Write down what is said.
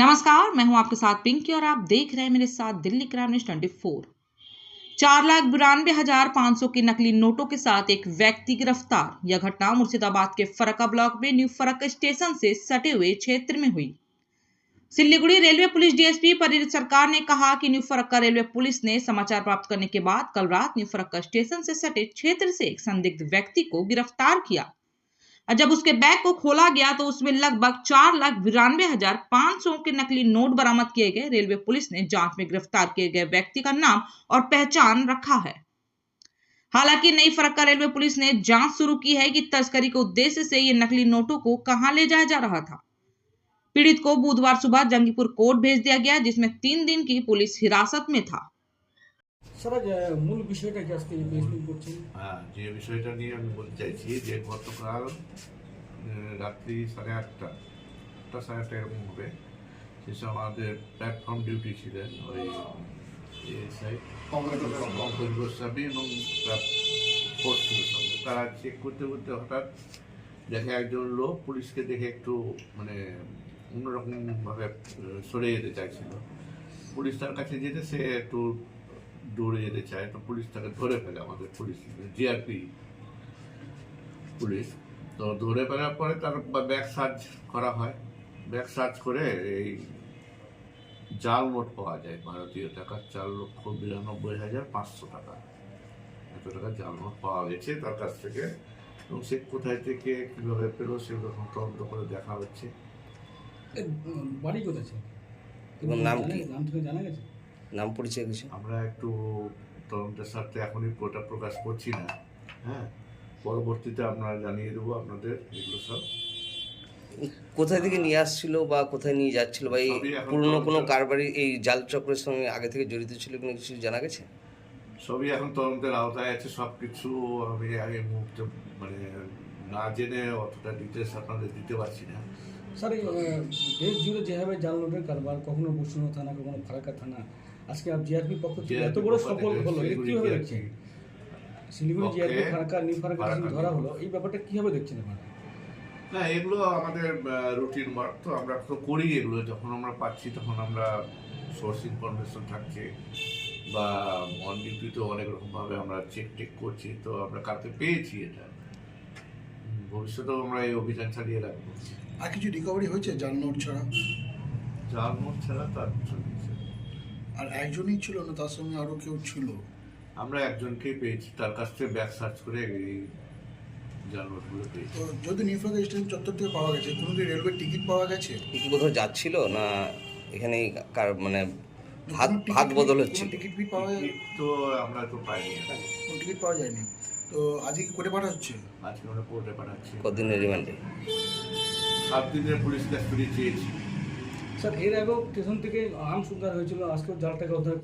नमस्कार, मैं हूं आपके साथ पिंकी और आप देख रहे हैं मेरे साथ दिल्ली क्राइम न्यूज 24। 4,92,500 के नकली नोटों के साथ एक व्यक्ति गिरफ्तार। यह घटना मुर्शिदाबाद के फरक्का ब्लॉक में न्यू फरक्का स्टेशन से सटे हुए क्षेत्र में हुई। सिल्लीगुड़ी रेलवे पुलिस डीएसपी परित सरकार ने कहा कि न्यू फरक्का रेलवे पुलिस ने समाचार प्राप्त करने के बाद कल रात न्यू फरक्का स्टेशन से सटे क्षेत्र से एक संदिग्ध व्यक्ति को गिरफ्तार किया। जब उसके बैग को खोला गया तो उसमें लगभग 4,92,500 के नकली नोट बरामद किए गए। रेलवे पुलिस ने जांच में गिरफ्तार किए गए व्यक्ति का नाम और पहचान रखा है। हालांकि नई फरक्का रेलवे पुलिस ने जांच शुरू की है कि तस्करी के उद्देश्य से ये नकली नोटों को कहां ले जाया जा रहा था। पीड़ित को बुधवार सुबह जंगीपुर कोर्ट भेज दिया गया, जिसमें 3 दिन की पुलिस हिरासत में था। মূল বিষয়টা কি আজকে বেসমেন্ট করছেন? যে বিষয়টা নিয়ে আমি বলতে চাইছি যে গতকাল রাত্রি 8:30 এরকম হবে, সেসব আমাদের প্ল্যাটফর্ম ডিউটি ছিলেন ওই এএসআই পঙ্কজ গোস্বামী এবং ফোর্স ছিল সঙ্গে। তারা চেক করতে করতে হঠাৎ দেখে একজন লোক পুলিশকে দেখে একটু অন্যরকমভাবে সরে যেতে চাইছিল। পুলিশ তার কাছে যেতে সে একটু দৌড়ে যেতে চায়, তো পুলিশ তাকে ধরে ফেলে। আমাদের পুলিশ জিআরপি পুলিশ তো ধরে ফেলার পরে তার ব্যাগ সার্চ করা হয়। ব্যাগ সার্চ করে এই জাল নোট পাওয়া যায়, ভারতীয় টাকা 4,92,500 টাকা, এত টাকা জাল নোট পাওয়া গেছে তার কাছ থেকে। এবং সে কোথায় থেকে কীভাবে পেলো সেগুলো তদন্ত করে দেখা হচ্ছে। বাড়ি কোথায় ছিল এবং নাম কি, নাম থেকে জানা গেছে? নাম পরিচয় কিছু? আমরা একটু তদন্তের স্বার্থে এখনই পুরোটা প্রকাশ করছি না, পরবর্তীতে আমরা জানিয়ে দেবো আপনাদের এগুলো সব। কোথায় থেকে নিয়ে আসছিল বা কোথায় নিয়ে যাচ্ছিল বা এই পুরনো কোনো কারবারি এই জাল চক্রের সঙ্গে আগে থেকে জড়িত ছিল কোনো কিছু জানা গেছে? সবই এখন তদন্তের আওতায় আছে। সব কিছু আমি আগে মুহূর্তে না জেনে অতটা ডিটেলস আপনাদের দিতে পারছি না। স্যার, দেশ জুড়ে যেভাবে জাল নোটের কারবার, কখনো বসুন্ধরা থানা, কখনো ফারাক্কা থানা, আজকে জিআরপি পক্ষ থেকে এত বড় সফল হলো, এটা কিভাবে দেখছেন? শিলিগুড়ি জিআরপি ফারাক্কা নিউ ফারাক্কা ধরা হলো, এই ব্যাপারটা কিভাবে দেখছেন আপনারা? না, এগুলো আমাদের রুটিন ওয়ার্ক, তো আমরা তো করি এগুলো। যখন আমরা পাচ্ছি তখন আমরা সোর্স ইনফরমেশন থাকছে বা অন ডিউটিতেও অনেক রকমভাবে আমরা চেক করছি। তো আমরা কালকে পেয়েছি এটা, ভবিষ্যতেও আমরা এই অভিযান চালিয়ে রাখবো। আর কিছু রিকভারি হয়েছে জাল নোট ছাড়া? জাল নোট ছাড়া তার কিছু নেই। আর একজনই ছিল না, তার সঙ্গে আরও কেউ ছিল? আমরা একজনকেই পেয়েছি, তার কাছ থেকে ব্যাগ সার্চ করে এই জাল নোটগুলো পেয়েছি। তো যদি নিউ ফারাক্কা স্টেশন চত্বর থেকে পাওয়া গেছে, কোনো কি রেলওয়ে টিকিট পাওয়া গেছে? কি কোথাও যাচ্ছিল না এখানেই হাত বদল হচ্ছিল? টিকিট ফিট পাওয়া যায়? তো আমরা তো পাইনি, কোনো টিকিট পাওয়া যায়নি। তো আজকে কি কোর্টে পাঠা হচ্ছে? আজকে আমরা কোর্টে পাঠাচ্ছি। কতদিনের রিমান্ডে? 7 দিনের পুলিশ কাস্টডি চেয়েছি। স্যার, এর আগেও স্টেশন থেকে আর্মস উদ্ধার হয়েছিল, আজকেও জাল টাকা উদ্ধার